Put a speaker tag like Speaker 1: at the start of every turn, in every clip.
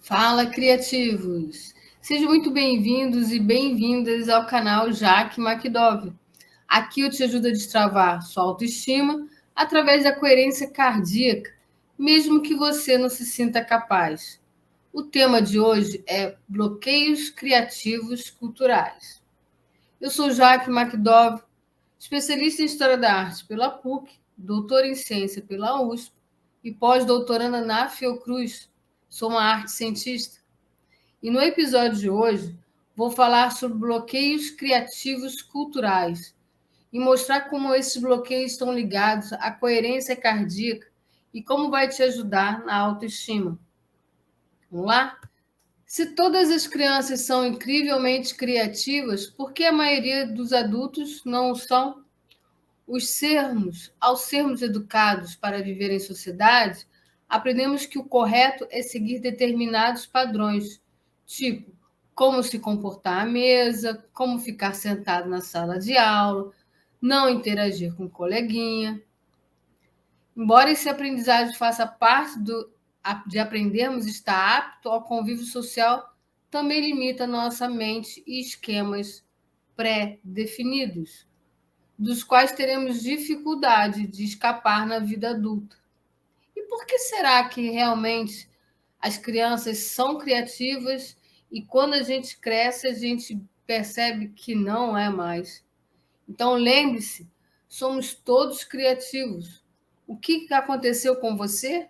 Speaker 1: Fala, criativos! Sejam muito bem-vindos e bem-vindas ao canal Jaque Macdove. Aqui eu te ajudo a destravar sua autoestima através da coerência cardíaca, mesmo que você não se sinta capaz. O tema de hoje é bloqueios criativos culturais. Eu sou Jaque Macdove, especialista em História da Arte pela PUC, doutora em Ciência pela USP e pós-doutoranda na Fiocruz. Sou uma arte cientista. E no episódio de hoje, vou falar sobre bloqueios criativos culturais e mostrar como esses bloqueios estão ligados à coerência cardíaca e como vai te ajudar na autoestima. Vamos lá? Se todas as crianças são incrivelmente criativas, por que a maioria dos adultos não o são? Ao sermos educados para viver em sociedade, aprendemos que o correto é seguir determinados padrões, tipo como se comportar à mesa, como ficar sentado na sala de aula, não interagir com o coleguinha. Embora esse aprendizagem faça parte de aprendermos estar apto ao convívio social, também limita nossa mente e esquemas pré-definidos, dos quais teremos dificuldade de escapar na vida adulta. E por que será que realmente as crianças são criativas e quando a gente cresce, a gente percebe que não é mais? Então, lembre-se, somos todos criativos. O que aconteceu com você?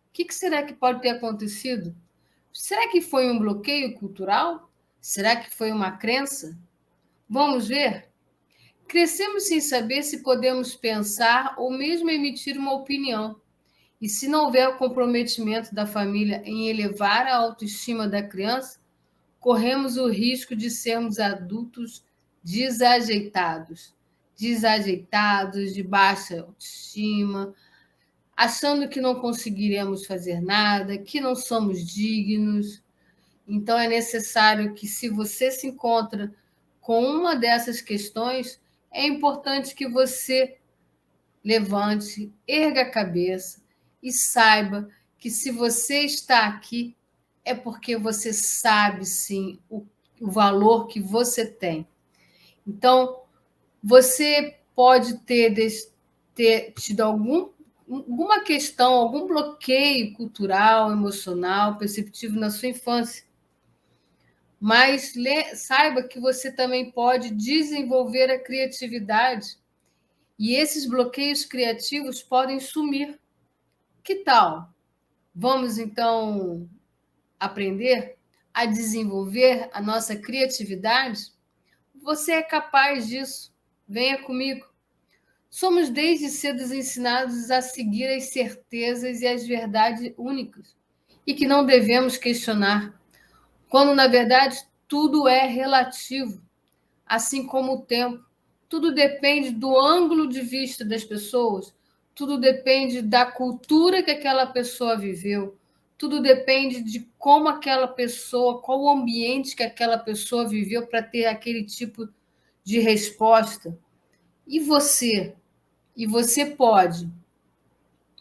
Speaker 1: O que será que pode ter acontecido? Será que foi um bloqueio cultural? Será que foi uma crença? Vamos ver? Crescemos sem saber se podemos pensar ou mesmo emitir uma opinião. E se não houver o comprometimento da família em elevar a autoestima da criança, corremos o risco de sermos adultos desajeitados, de baixa autoestima, achando que não conseguiremos fazer nada, que não somos dignos. Então é necessário que, se você se encontra com uma dessas questões, é importante que você levante, erga a cabeça e saiba que, se você está aqui, é porque você sabe sim o valor que você tem. Então, você pode ter tido alguma questão, algum bloqueio cultural, emocional, perceptivo na sua infância. Mas saiba que você também pode desenvolver a criatividade e esses bloqueios criativos podem sumir. Que tal? Vamos, então, aprender a desenvolver a nossa criatividade? Você é capaz disso. Venha comigo. Somos desde cedo ensinados a seguir as certezas e as verdades únicas e que não devemos questionar, quando, na verdade, tudo é relativo, assim como o tempo. Tudo depende do ângulo de vista das pessoas, tudo depende da cultura que aquela pessoa viveu, tudo depende de como aquela pessoa, qual o ambiente que aquela pessoa viveu para ter aquele tipo de resposta. E você? E você pode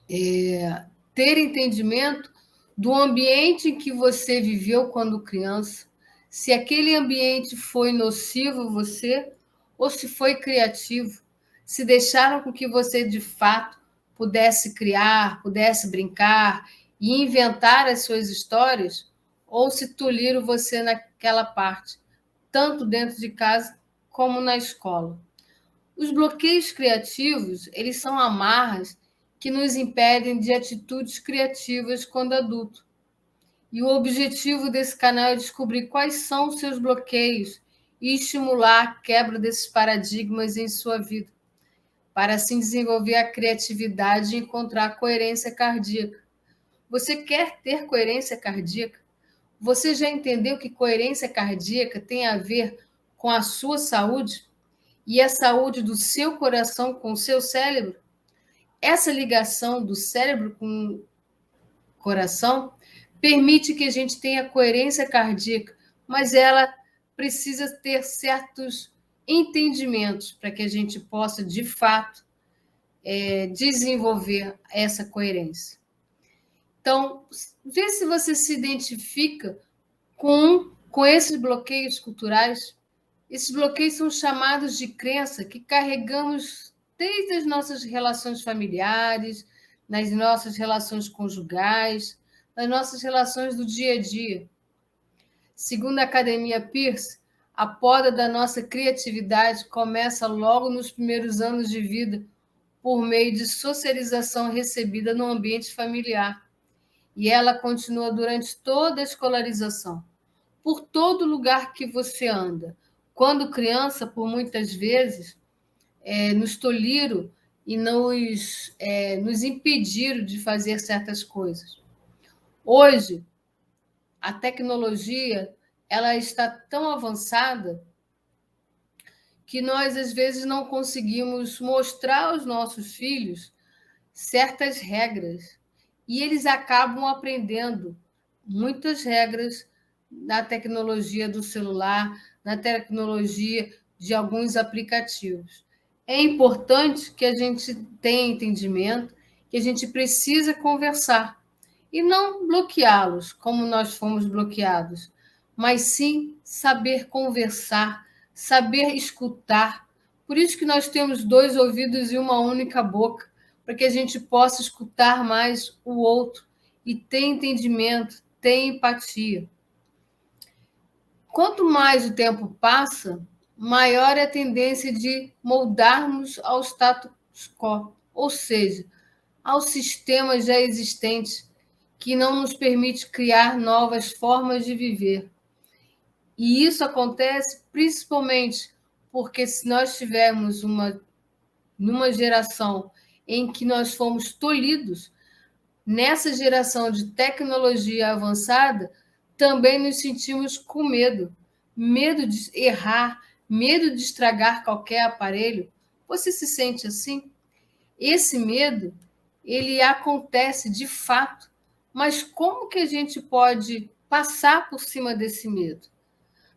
Speaker 1: ter entendimento do ambiente em que você viveu quando criança, se aquele ambiente foi nocivo a você ou se foi criativo, se deixaram com que você, de fato, pudesse criar, pudesse brincar e inventar as suas histórias, ou se tolhiram você naquela parte, tanto dentro de casa como na escola. Os bloqueios criativos, eles são amarras que nos impedem de atitudes criativas quando adulto. E o objetivo desse canal é descobrir quais são os seus bloqueios e estimular a quebra desses paradigmas em sua vida, para assim desenvolver a criatividade e encontrar coerência cardíaca. Você quer ter coerência cardíaca? Você já entendeu que coerência cardíaca tem a ver com a sua saúde e a saúde do seu coração com o seu cérebro? Essa ligação do cérebro com o coração permite que a gente tenha coerência cardíaca, mas ela precisa ter certos entendimentos para que a gente possa, de fato, desenvolver essa coerência. Então, vê se você se identifica com esses bloqueios culturais. Esses bloqueios são chamados de crença que carregamos desde as nossas relações familiares, nas nossas relações conjugais, nas nossas relações do dia a dia. Segundo a Academia Pearce, a poda da nossa criatividade começa logo nos primeiros anos de vida, por meio de socialização recebida no ambiente familiar. E ela continua durante toda a escolarização, por todo lugar que você anda. Quando criança, por muitas vezes, nos tolhiram e nos impediram de fazer certas coisas. Hoje, a tecnologia ela está tão avançada que nós, às vezes, não conseguimos mostrar aos nossos filhos certas regras. E eles acabam aprendendo muitas regras na tecnologia do celular, na tecnologia de alguns aplicativos. É importante que a gente tenha entendimento que a gente precisa conversar e não bloqueá-los como nós fomos bloqueados, mas sim saber conversar, saber escutar. Por isso que nós temos 2 ouvidos e uma única boca, para que a gente possa escutar mais o outro e ter entendimento, ter empatia. Quanto mais o tempo passa, maior é a tendência de moldarmos ao status quo, ou seja, ao sistema já existente, que não nos permite criar novas formas de viver. E isso acontece principalmente porque se nós tivermos numa geração em que nós fomos tolhidos, nessa geração de tecnologia avançada, também nos sentimos com medo. Medo de errar, medo de estragar qualquer aparelho. Você se sente assim? Esse medo, ele acontece de fato, mas como que a gente pode passar por cima desse medo?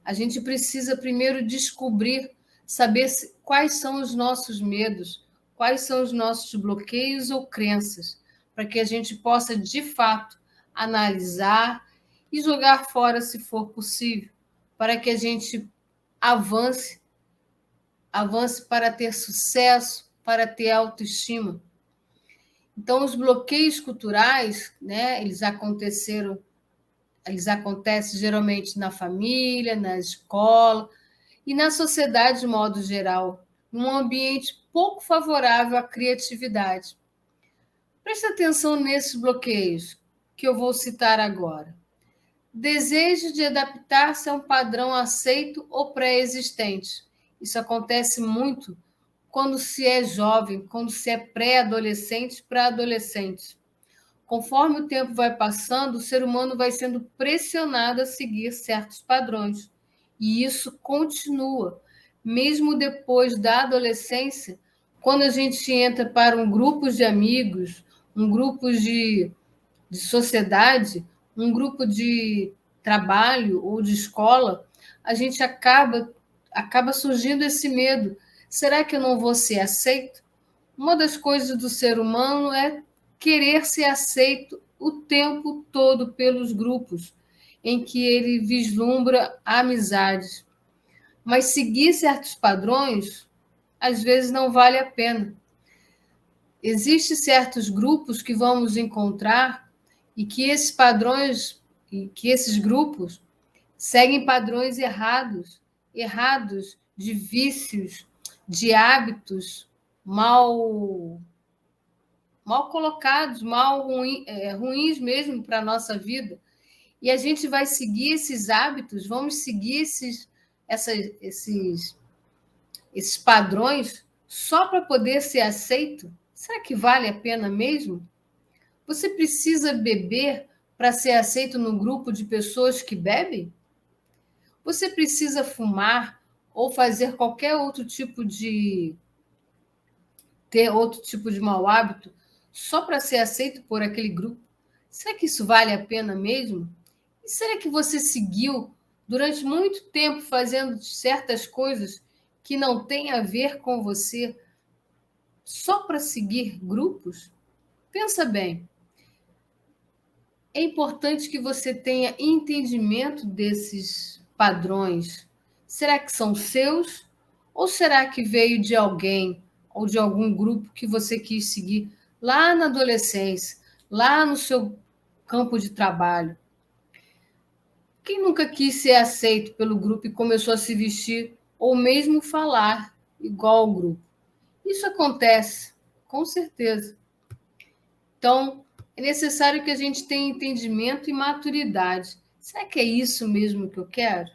Speaker 1: A gente precisa primeiro descobrir, saber quais são os nossos medos, quais são os nossos bloqueios ou crenças, para que a gente possa, de fato, analisar e jogar fora se for possível, para que a gente avance, avance para ter sucesso, para ter autoestima. Então, os bloqueios culturais, né, eles acontecem geralmente na família, na escola e na sociedade de modo geral, num ambiente pouco favorável à criatividade. Preste atenção nesses bloqueios que eu vou citar agora. Desejo de adaptar-se a um padrão aceito ou pré-existente. Isso acontece muito quando se é jovem, quando se é pré-adolescente para adolescente. Conforme o tempo vai passando, o ser humano vai sendo pressionado a seguir certos padrões. E isso continua, mesmo depois da adolescência, quando a gente entra para um grupo de amigos, um grupo de sociedade, um grupo de trabalho ou de escola, a gente acaba surgindo esse medo. Será que eu não vou ser aceito? Uma das coisas do ser humano é querer ser aceito o tempo todo pelos grupos em que ele vislumbra amizades. Mas seguir certos padrões, às vezes, não vale a pena. Existem certos grupos que vamos encontrar e que esses padrões, e que esses grupos seguem padrões errados de vícios, de hábitos mal colocados, ruins mesmo para a nossa vida. E a gente vai seguir esses hábitos, vamos seguir esses padrões só para poder ser aceito? Será que vale a pena mesmo? Você precisa beber para ser aceito no grupo de pessoas que bebem? Você precisa fumar ou fazer qualquer outro tipo de ter outro tipo de mau hábito só para ser aceito por aquele grupo? Será que isso vale a pena mesmo? E será que você seguiu durante muito tempo fazendo certas coisas que não têm a ver com você só para seguir grupos? Pensa bem. É importante que você tenha entendimento desses padrões. Será que são seus? Ou será que veio de alguém ou de algum grupo que você quis seguir lá na adolescência, lá no seu campo de trabalho? Quem nunca quis ser aceito pelo grupo e começou a se vestir ou mesmo falar igual ao grupo? Isso acontece, com certeza. Então, é necessário que a gente tenha entendimento e maturidade. Será que é isso mesmo que eu quero?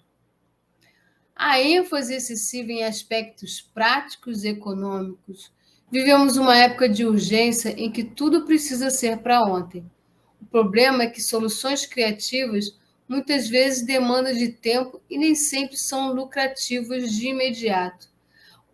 Speaker 1: A ênfase excessiva em aspectos práticos e econômicos. Vivemos uma época de urgência em que tudo precisa ser para ontem. O problema é que soluções criativas muitas vezes demandam de tempo e nem sempre são lucrativas de imediato.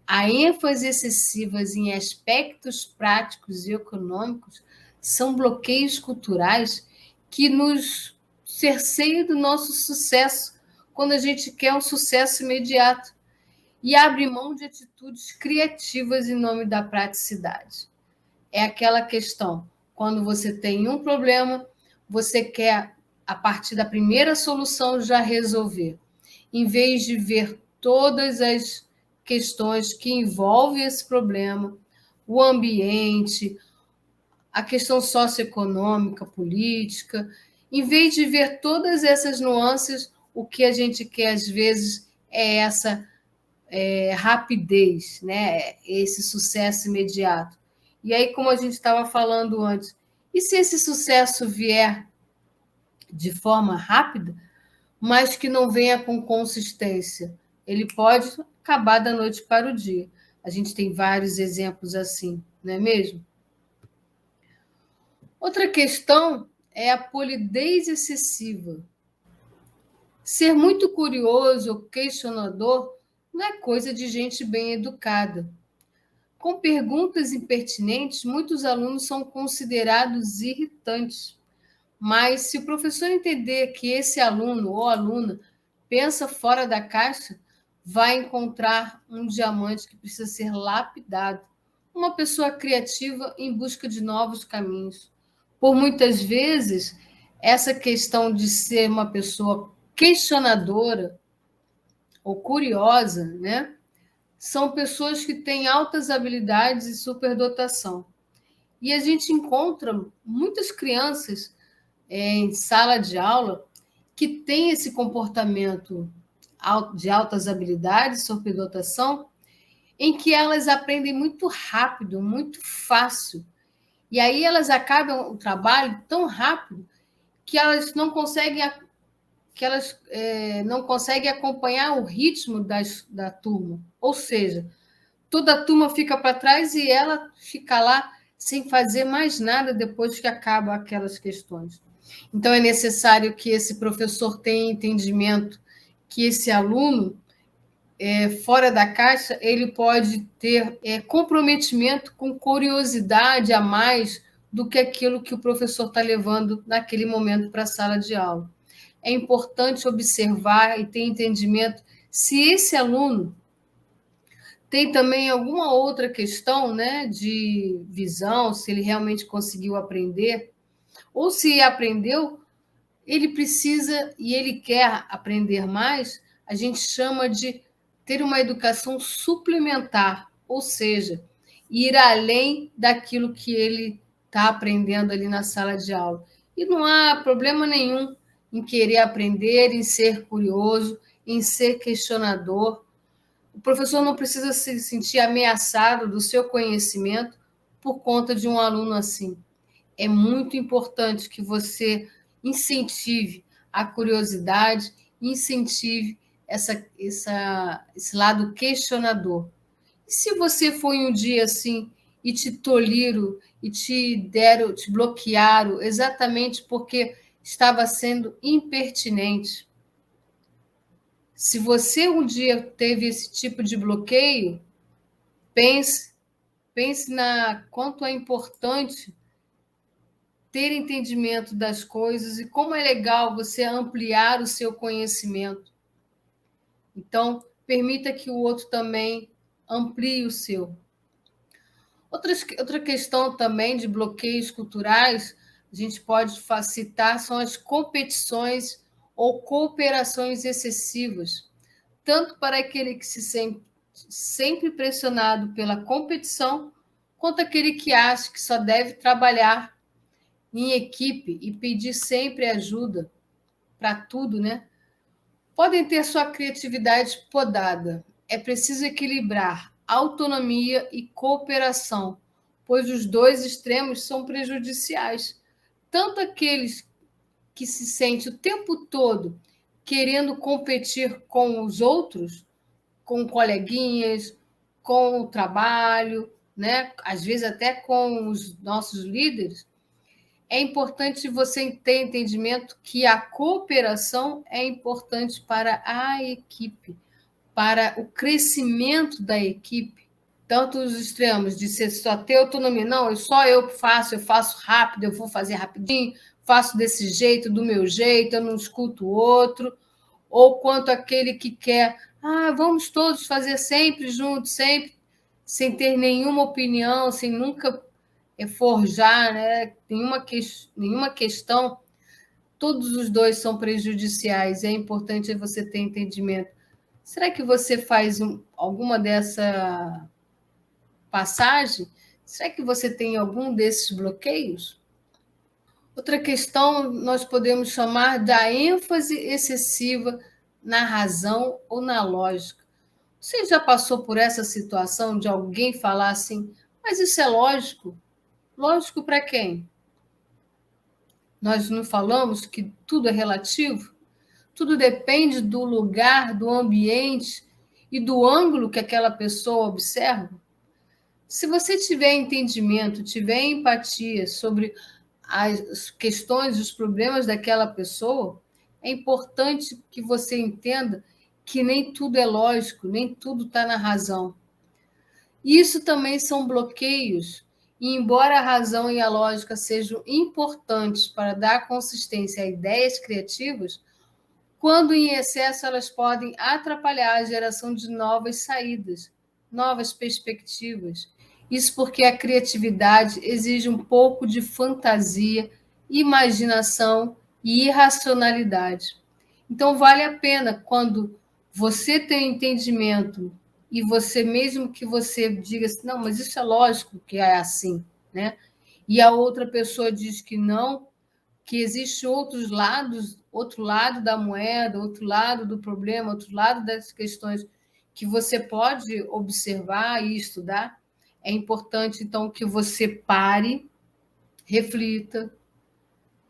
Speaker 1: A ênfase excessiva em aspectos práticos e econômicos são bloqueios culturais que nos cerceiam do nosso sucesso quando a gente quer um sucesso imediato e abre mão de atitudes criativas em nome da praticidade. É aquela questão, quando você tem um problema, você quer, a partir da primeira solução, já resolver, em vez de ver todas as questões que envolvem esse problema, o ambiente, a questão socioeconômica, política, em vez de ver todas essas nuances, o que a gente quer às vezes é essa rapidez, né? Esse sucesso imediato. E aí, como a gente estava falando antes, e se esse sucesso vier de forma rápida, mas que não venha com consistência? Ele pode acabar da noite para o dia. A gente tem vários exemplos assim, não é mesmo? Outra questão é a polidez excessiva. Ser muito curioso ou questionador não é coisa de gente bem educada. Com perguntas impertinentes, muitos alunos são considerados irritantes. Mas se o professor entender que esse aluno ou aluna pensa fora da caixa, vai encontrar um diamante que precisa ser lapidado. Uma pessoa criativa em busca de novos caminhos. Por muitas vezes, essa questão de ser uma pessoa questionadora ou curiosa, né? São pessoas que têm altas habilidades e superdotação. E a gente encontra muitas crianças em sala de aula que têm esse comportamento de altas habilidades, superdotação, em que elas aprendem muito rápido, muito fácil. E aí elas acabam o trabalho tão rápido que elas não conseguem não conseguem acompanhar o ritmo da turma. Ou seja, toda a turma fica para trás e ela fica lá sem fazer mais nada depois que acabam aquelas questões. Então, é necessário que esse professor tenha entendimento que esse aluno, fora da caixa, ele pode ter comprometimento com curiosidade a mais do que aquilo que o professor está levando naquele momento para a sala de aula. É importante observar e ter entendimento se esse aluno tem também alguma outra questão, né, de visão, se ele realmente conseguiu aprender, ou se aprendeu, ele precisa e ele quer aprender mais, a gente chama de ter uma educação suplementar, ou seja, ir além daquilo que ele está aprendendo ali na sala de aula. E não há problema nenhum em querer aprender, em ser curioso, em ser questionador. O professor não precisa se sentir ameaçado do seu conhecimento por conta de um aluno assim. É muito importante que você incentive a curiosidade, incentive esse lado questionador. E se você foi um dia assim e te tolhiram e te bloquearam exatamente porque estava sendo impertinente? Se você um dia teve esse tipo de bloqueio, pense, pense na quanto é importante ter entendimento das coisas e como é legal você ampliar o seu conhecimento. Então, permita que o outro também amplie o seu. Outra questão também de bloqueios culturais a gente pode citar são as competições ou cooperações excessivas, tanto para aquele que se sente sempre pressionado pela competição, quanto aquele que acha que só deve trabalhar em equipe e pedir sempre ajuda para tudo, né? Podem ter sua criatividade podada. É preciso equilibrar autonomia e cooperação, pois os dois extremos são prejudiciais. Tanto aqueles que se sente o tempo todo querendo competir com os outros, com coleguinhas, com o trabalho, né? Às vezes até com os nossos líderes, é importante você ter entendimento que a cooperação é importante para a equipe, para o crescimento da equipe. Tanto os extremos de ser só ter autonomia, não, só eu faço rápido, eu vou fazer rapidinho, faço desse jeito, do meu jeito, eu não escuto o outro, ou quanto aquele que quer, vamos todos fazer sempre juntos, sempre, sem ter nenhuma opinião, sem nunca forjar, né? Nenhuma questão, todos os dois são prejudiciais, é importante você ter entendimento. Será que você faz alguma dessa passagem? Será que você tem algum desses bloqueios? Outra questão nós podemos chamar da ênfase excessiva na razão ou na lógica. Você já passou por essa situação de alguém falar assim, mas isso é lógico? Lógico para quem? Nós não falamos que tudo é relativo? Tudo depende do lugar, do ambiente e do ângulo que aquela pessoa observa? Se você tiver entendimento, tiver empatia sobre as questões, os problemas daquela pessoa, é importante que você entenda que nem tudo é lógico, nem tudo está na razão. Isso também são bloqueios, e embora a razão e a lógica sejam importantes para dar consistência a ideias criativas, quando em excesso elas podem atrapalhar a geração de novas saídas, novas perspectivas. Isso porque a criatividade exige um pouco de fantasia, imaginação e irracionalidade. Então, vale a pena quando você tem entendimento e você, mesmo que você diga assim, não, mas isso é lógico que é assim, né? E a outra pessoa diz que não, que existe outros lados, outro lado da moeda, outro lado do problema, outro lado das questões que você pode observar e estudar. É importante, então, que você pare, reflita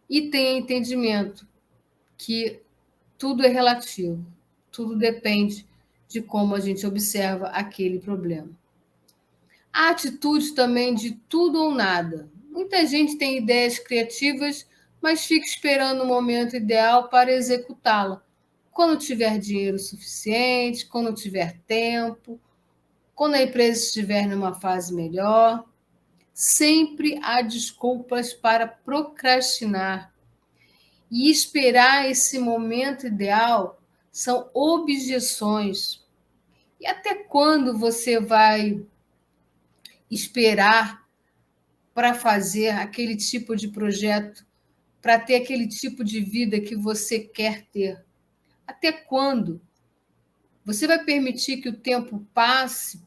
Speaker 1: e tenha entendimento que tudo é relativo, tudo depende de como a gente observa aquele problema. A atitude também de tudo ou nada. Muita gente tem ideias criativas, mas fica esperando o momento ideal para executá-la. Quando tiver dinheiro suficiente, quando tiver tempo, quando a empresa estiver numa fase melhor. Sempre há desculpas para procrastinar. E esperar esse momento ideal são objeções. E até quando você vai esperar para fazer aquele tipo de projeto, para ter aquele tipo de vida que você quer ter? Até quando? Você vai permitir que o tempo passe,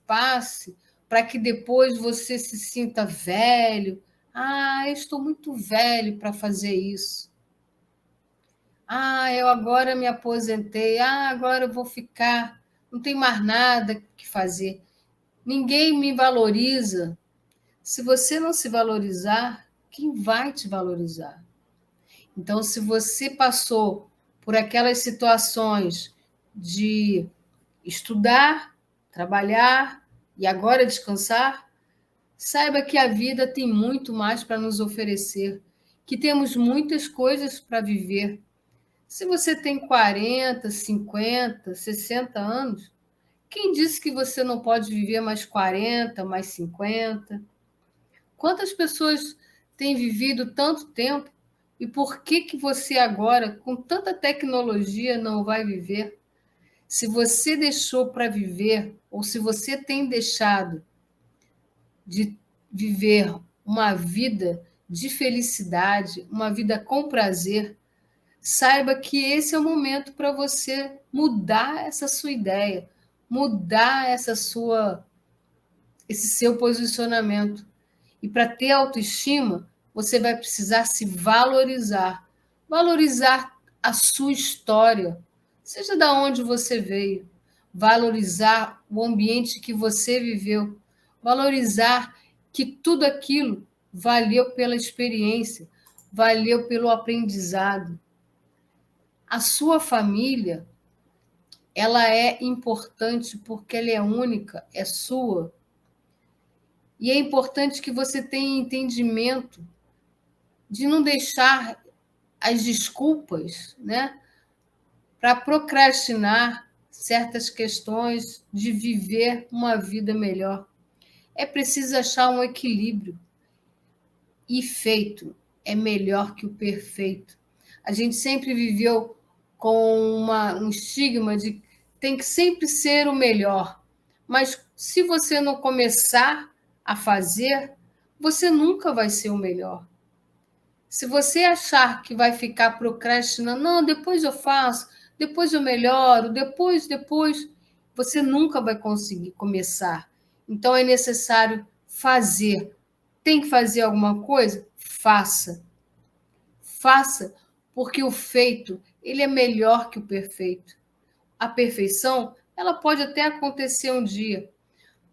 Speaker 1: para que depois você se sinta velho? Eu estou muito velho para fazer isso. Eu agora me aposentei. Agora eu vou ficar. Não tem mais nada que fazer. Ninguém me valoriza. Se você não se valorizar, quem vai te valorizar? Então, se você passou por aquelas situações de estudar, trabalhar e agora descansar, saiba que a vida tem muito mais para nos oferecer, que temos muitas coisas para viver. Se você tem 40, 50, 60 anos, quem disse que você não pode viver mais 40, mais 50? Quantas pessoas têm vivido tanto tempo e por que você agora, com tanta tecnologia, não vai viver? Se você deixou para viver, ou se você tem deixado de viver uma vida de felicidade, uma vida com prazer, saiba que esse é o momento para você mudar essa sua ideia, mudar esse seu posicionamento. E para ter autoestima, você vai precisar se valorizar, valorizar a sua história, seja da onde você veio, valorizar o ambiente que você viveu, valorizar que tudo aquilo valeu pela experiência, valeu pelo aprendizado. A sua família, ela é importante porque ela é única, é sua. E é importante que você tenha entendimento de não deixar as desculpas, né, para procrastinar certas questões de viver uma vida melhor. É preciso achar um equilíbrio. E feito é melhor que o perfeito. A gente sempre viveu com um estigma de tem que sempre ser o melhor. Mas se você não começar a fazer, você nunca vai ser o melhor. Se você achar que vai ficar procrastinando, não, depois eu faço, depois eu melhoro, depois, você nunca vai conseguir começar. Então é necessário fazer. Tem que fazer alguma coisa? Faça. Faça, porque o feito, ele é melhor que o perfeito. A perfeição, ela pode até acontecer um dia,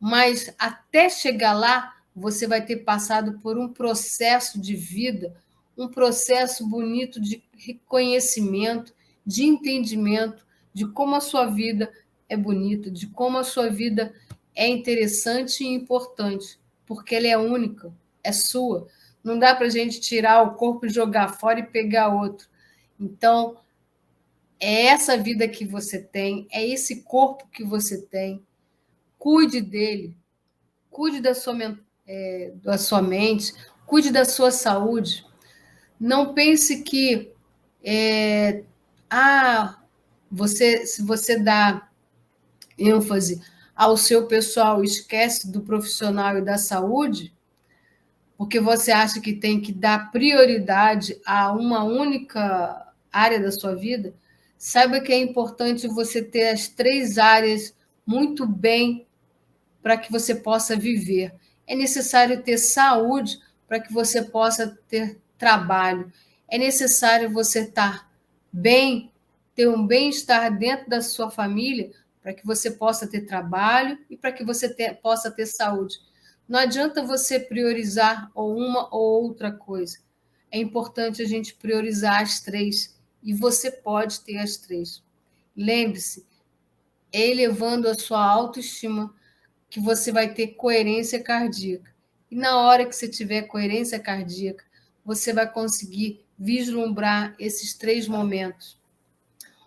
Speaker 1: mas até chegar lá, você vai ter passado por um processo de vida, um processo bonito de reconhecimento, de entendimento de como a sua vida é bonita, de como a sua vida é interessante e importante, porque ela é única, é sua. Não dá para a gente tirar o corpo e jogar fora e pegar outro. Então, é essa vida que você tem, é esse corpo que você tem. Cuide dele, cuide da sua mente, cuide da sua saúde. Não pense que se você dá ênfase ao seu pessoal, esquece do profissional e da saúde, porque você acha que tem que dar prioridade a uma única área da sua vida, saiba que é importante você ter as 3 áreas muito bem para que você possa viver. É necessário ter saúde para que você possa ter trabalho. É necessário você estar bem, ter um bem-estar dentro da sua família para que você possa ter trabalho e para que você possa ter saúde. Não adianta você priorizar ou uma ou outra coisa. É importante a gente priorizar as 3 e você pode ter as 3. Lembre-se, elevando a sua autoestima, que você vai ter coerência cardíaca. E na hora que você tiver coerência cardíaca, você vai conseguir vislumbrar esses 3 momentos.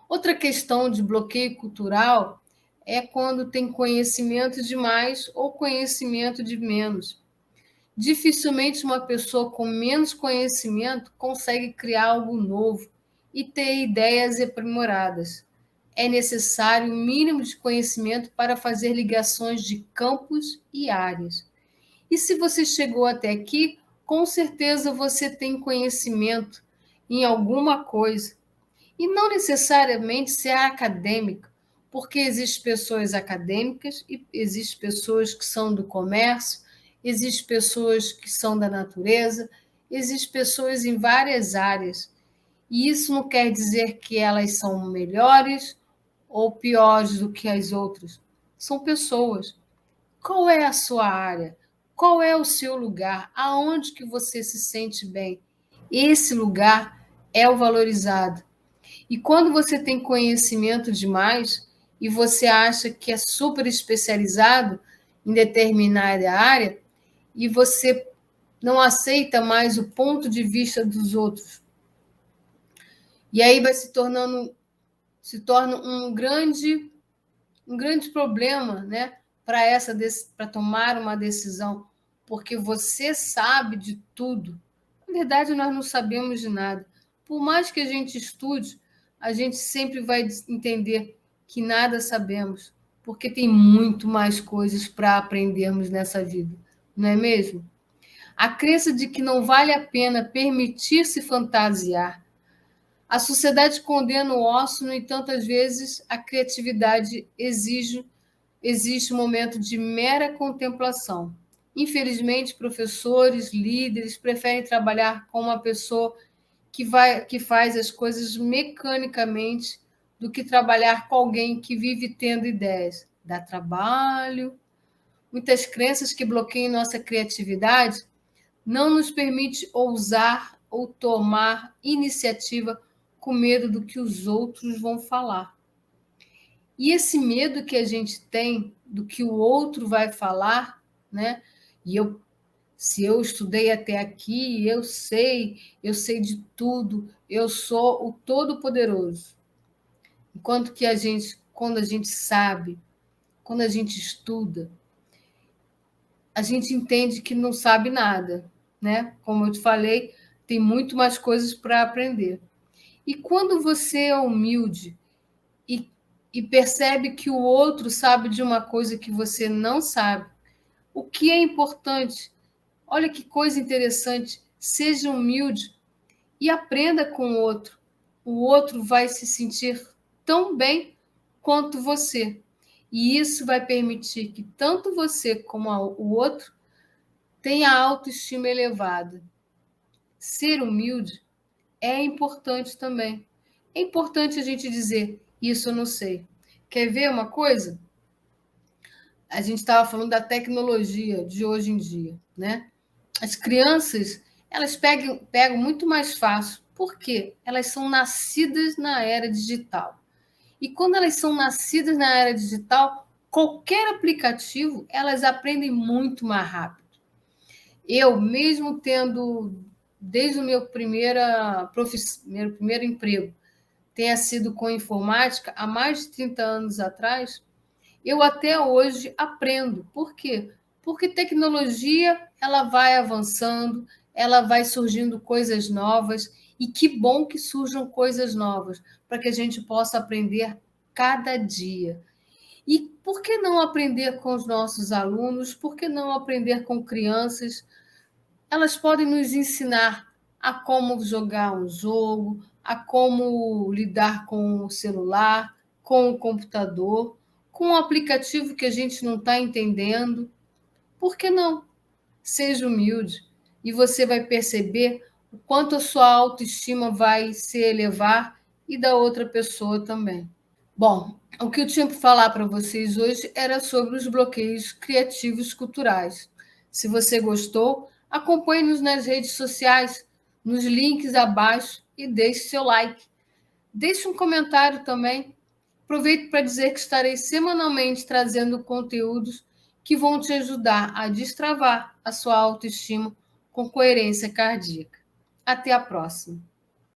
Speaker 1: Outra questão de bloqueio cultural é quando tem conhecimento de mais ou conhecimento de menos. Dificilmente uma pessoa com menos conhecimento consegue criar algo novo e ter ideias aprimoradas. É necessário um mínimo de conhecimento para fazer ligações de campos e áreas. E se você chegou até aqui, com certeza você tem conhecimento em alguma coisa. E não necessariamente ser acadêmica, porque existem pessoas acadêmicas e existem pessoas que são do comércio, existem pessoas que são da natureza, existem pessoas em várias áreas. E isso não quer dizer que elas são melhores ou piores do que as outras. São pessoas. Qual é a sua área? Qual é o seu lugar? Aonde que você se sente bem? Esse lugar é o valorizado. E quando você tem conhecimento demais e você acha que é super especializado em determinada área e você não aceita mais o ponto de vista dos outros. E aí vai se torna um grande problema, né, para tomar uma decisão, porque você sabe de tudo. Na verdade, nós não sabemos de nada. Por mais que a gente estude, a gente sempre vai entender que nada sabemos, porque tem muito mais coisas para aprendermos nessa vida, não é mesmo? a crença de que não vale a pena permitir-se fantasiar. A sociedade condena o ócio, no entanto, às vezes a criatividade existe um momento de mera contemplação. Infelizmente, professores, líderes preferem trabalhar com uma pessoa que faz as coisas mecanicamente do que trabalhar com alguém que vive tendo ideias. Dá trabalho. Muitas crenças que bloqueiam nossa criatividade não nos permite ousar ou tomar iniciativa com medo do que os outros vão falar. E esse medo que a gente tem do que o outro vai falar, né? E se eu estudei até aqui, eu sei de tudo, eu sou o todo-poderoso. Enquanto que quando a gente sabe, quando a gente estuda, a gente entende que não sabe nada, né? Como eu te falei, tem muito mais coisas para aprender. E quando você é humilde e percebe que o outro sabe de uma coisa que você não sabe, o que é importante? Olha que coisa interessante. Seja humilde e aprenda com o outro. O outro vai se sentir tão bem quanto você. E isso vai permitir que tanto você como o outro tenha autoestima elevada. Ser humilde é importante também. É importante a gente dizer: isso eu não sei. Quer ver uma coisa? A gente estava falando da tecnologia de hoje em dia, né? As crianças, elas pegam muito mais fácil. Por quê? Elas são nascidas na era digital. E quando elas são nascidas na era digital, qualquer aplicativo, elas aprendem muito mais rápido. Eu, mesmo tendo, desde o meu primeiro emprego, tenha sido com informática, há mais de 30 anos atrás, eu até hoje aprendo. Por quê? Porque tecnologia, ela vai avançando, ela vai surgindo coisas novas, e que bom que surjam coisas novas, para que a gente possa aprender cada dia. E por que não aprender com os nossos alunos? Por que não aprender com crianças? Elas podem nos ensinar a como jogar um jogo, a como lidar com o celular, com o computador, com um aplicativo que a gente não está entendendo. Por que não? Seja humilde e você vai perceber o quanto a sua autoestima vai se elevar e da outra pessoa também. Bom, o que eu tinha para falar para vocês hoje era sobre os bloqueios criativos culturais. Se você gostou, acompanhe-nos nas redes sociais, nos links abaixo e deixe seu like. Deixe um comentário também. Aproveito para dizer que estarei semanalmente trazendo conteúdos que vão te ajudar a destravar a sua autoestima com coerência cardíaca. Até a próxima!